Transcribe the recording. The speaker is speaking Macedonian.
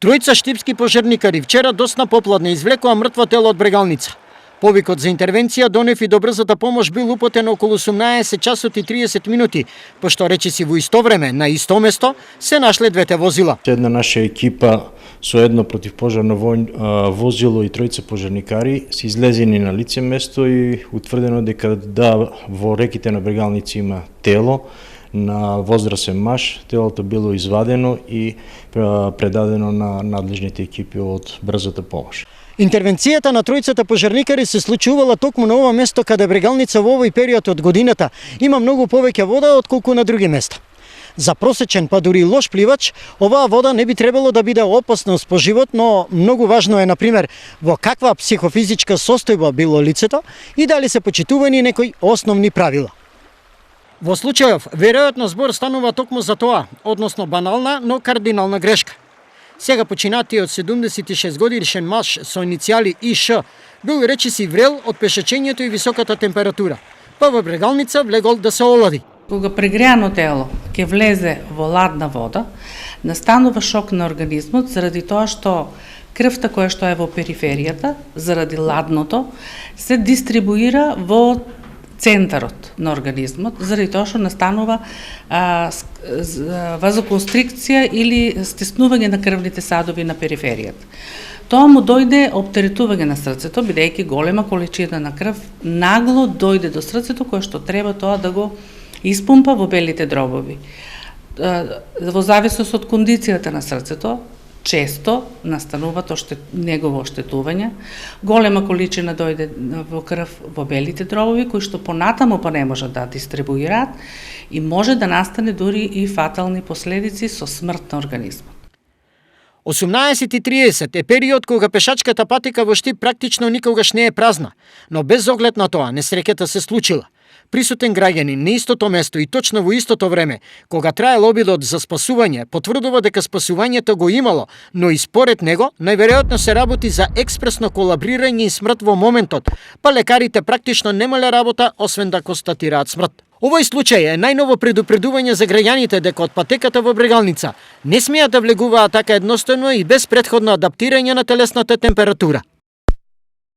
Тројца штипски пожарникари вчера досна попладне извлекоа мртво тело од Брегалница. Повикот за интервенција донев и до брзата помош бил упатен околу 18 часот и 30 минути, пошто речиси во исто време на исто место се нашле двете возила. Една наша екипа со едно противпожарно возило и тројца пожарникари се излезени на лице место и утврдено дека во реките на Брегалница има тело на возрасен маж. Телото било извадено и предадено на надлежните екипи од брзата помош. Интервенцијата на тројцата пожарникари се случувала токму на ова место каде Брегалница во овој период од годината има многу повеќе вода отколку на други места. За просечен, па дури лош пливач, оваа вода не би требало да биде опасност по живот, но многу важно е, например, во каква психофизичка состојба било лицето и дали се почитувани некои основни правила. Во случајов, веројатно збор станува токму за тоа, односно банална, но кардинална грешка. Сега починатиот 76 годишен маж со иницијали ИШ бил речиси врел од пешачењето и високата температура, па во Брегалница влегол да се олади. Кога прегреано тело ќе влезе во ладна вода, настанува шок на организмот заради тоа што крвта која што е во периферијата, заради ладното, се дистрибуира во центарот на организмот, заради тоа што настанува вазоконстрикција или стиснување на крвните садови на периферијата. Тоа му дојде оптеретување на срцето, бидејќи голема количина на крв нагло дојде до срцето, кое што треба тоа да го испумпа во белите дробови. Во зависност од кондицијата на срцето, често настанува негово оштетување. Голема количина дојде во крв во белите дробови, кои што понатаму па не може да дистрибуираат и може да настане дури и фатални последици со смрт на организмот. 18:30 е период кога пешачката патека во Штип практично никогаш не е празна, но без оглед на тоа несреќата се случила. Присутен граѓанин на истото место и точно во истото време, кога траел обидот за спасување, потврдува дека спасувањето го имало, но и според него, најверојатно се работи за експресно колабрирање и смрт во моментот, па лекарите практично немале работа освен да констатираат смрт. Овој случај е најново предупредување за граѓаните дека од патеката во Брегалница не смеат да влегуваат така едноставно и без претходно адаптирање на телесната температура.